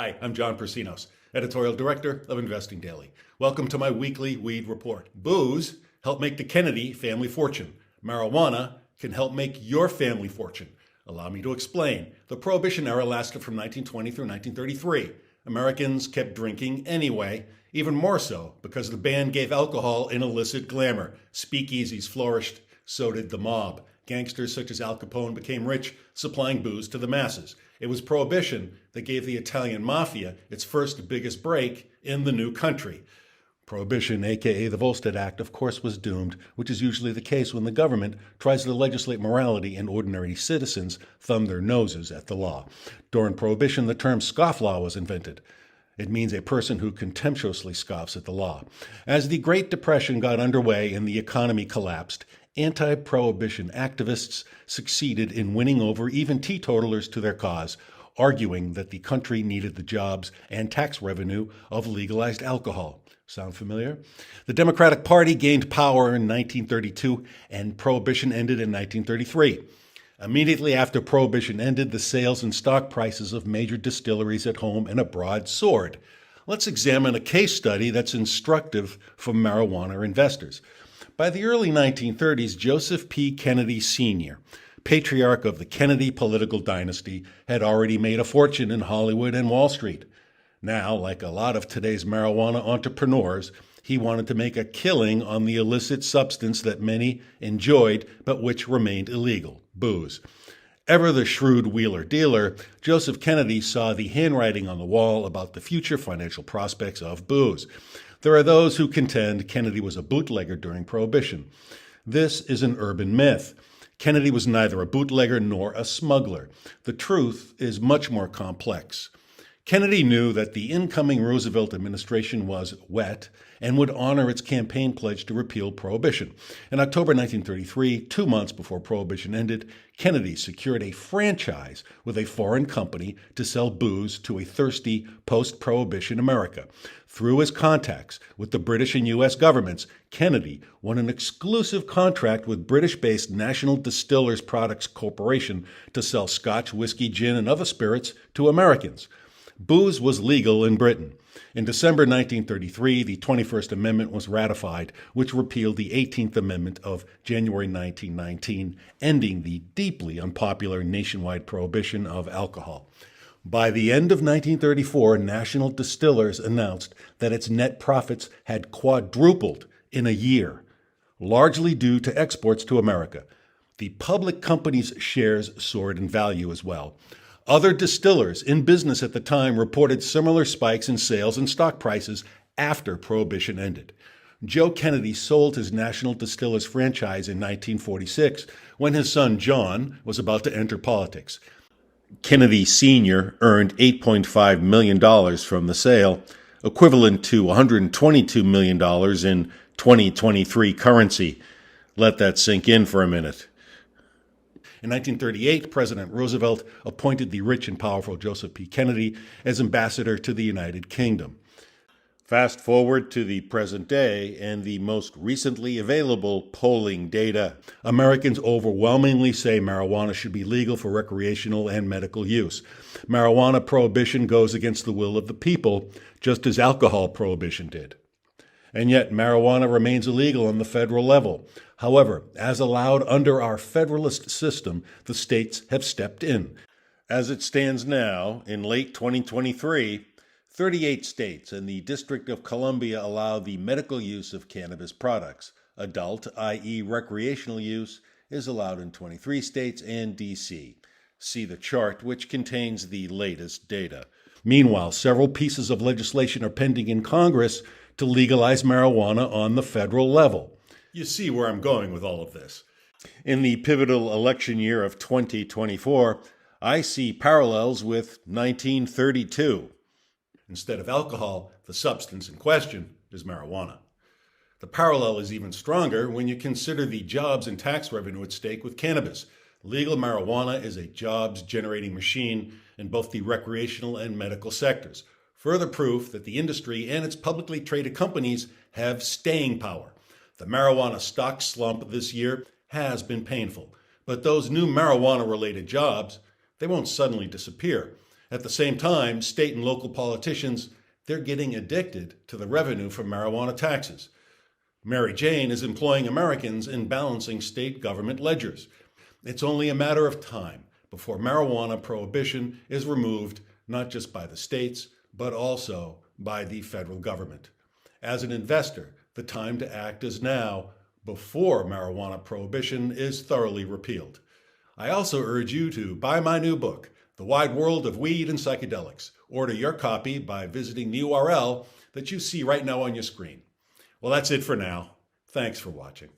Hi, I'm John Persinos, Editorial Director of Investing Daily. Welcome to my weekly Weed Report. Booze helped make the Kennedy family fortune. Marijuana can help make your family fortune. Allow me to explain. The Prohibition era lasted from 1920 through 1933. Americans kept drinking anyway, even more so because the ban gave alcohol an illicit glamour. Speakeasies flourished, so did the mob. Gangsters such as Al Capone became rich, supplying booze to the masses. It was Prohibition that gave the Italian mafia its first biggest break in the new country. Prohibition, aka the Volstead Act, of course was doomed, which is usually the case when the government tries to legislate morality and ordinary citizens thumb their noses at the law. During Prohibition, the term scofflaw was invented. It means a person who contemptuously scoffs at the law. As the Great Depression got underway and the economy collapsed, anti-prohibition activists succeeded in winning over even teetotalers to their cause, arguing that the country needed the jobs and tax revenue of legalized alcohol. Sound familiar? The Democratic Party gained power in 1932 and Prohibition ended in 1933. Immediately after Prohibition ended, the sales and stock prices of major distilleries at home and abroad soared. Let's examine a case study that's instructive for marijuana investors. By the early 1930s, Joseph P. Kennedy Sr., patriarch of the Kennedy political dynasty, had already made a fortune in Hollywood and Wall Street. Now, like a lot of today's marijuana entrepreneurs, he wanted to make a killing on the illicit substance that many enjoyed but which remained illegal, booze. Ever the shrewd wheeler-dealer, Joseph Kennedy saw the handwriting on the wall about the future financial prospects of booze. There are those who contend Kennedy was a bootlegger during Prohibition. This is an urban myth. Kennedy was neither a bootlegger nor a smuggler. The truth is much more complex. Kennedy knew that the incoming Roosevelt administration was wet and would honor its campaign pledge to repeal Prohibition. In October 1933, 2 months before Prohibition ended, Kennedy secured a franchise with a foreign company to sell booze to a thirsty post-Prohibition America. Through his contacts with the British and U.S. governments, Kennedy won an exclusive contract with British-based National Distillers Products Corporation to sell Scotch, whiskey, gin, and other spirits to Americans. Booze was legal in Britain. In December 1933, the 21st Amendment was ratified, which repealed the 18th Amendment of January 1919, ending the deeply unpopular nationwide prohibition of alcohol. By the end of 1934, National Distillers announced that its net profits had quadrupled in a year, largely due to exports to America. The public company's shares soared in value as well. Other distillers in business at the time reported similar spikes in sales and stock prices after Prohibition ended. Joe Kennedy sold his National Distillers franchise in 1946 when his son John was about to enter politics. Kennedy Sr. earned $8.5 million from the sale, equivalent to $122 million in 2023 currency. Let that sink in for a minute. In 1938, President Roosevelt appointed the rich and powerful Joseph P. Kennedy as ambassador to the United Kingdom. Fast forward to the present day and the most recently available polling data. Americans overwhelmingly say marijuana should be legal for recreational and medical use. Marijuana prohibition goes against the will of the people, just as alcohol prohibition did. And yet, marijuana remains illegal on the federal level. However, as allowed under our federalist system, the states have stepped in. As it stands now, in late 2023, 38 states and the District of Columbia allow the medical use of cannabis products. Adult, i.e. recreational use, is allowed in 23 states and D.C. See the chart, which contains the latest data. Meanwhile, several pieces of legislation are pending in Congress to legalize marijuana on the federal level. You see where I'm going with all of this. In the pivotal election year of 2024, I see parallels with 1932. Instead of alcohol, the substance in question is marijuana. The parallel is even stronger when you consider the jobs and tax revenue at stake with cannabis. Legal marijuana is a jobs-generating machine in both the recreational and medical sectors. Further proof that the industry and its publicly traded companies have staying power. The marijuana stock slump this year has been painful, but those new marijuana-related jobs, they won't suddenly disappear. At the same time, state and local politicians, they're getting addicted to the revenue from marijuana taxes. Mary Jane is employing Americans in balancing state government ledgers. It's only a matter of time before marijuana prohibition is removed, not just by the states, but also by the federal government. As an investor, the time to act is now, before marijuana prohibition is thoroughly repealed. I also urge you to buy my new book, The Wide World of Weed and Psychedelics. Order your copy by visiting the URL that you see right now on your screen. Well, that's it for now. Thanks for watching.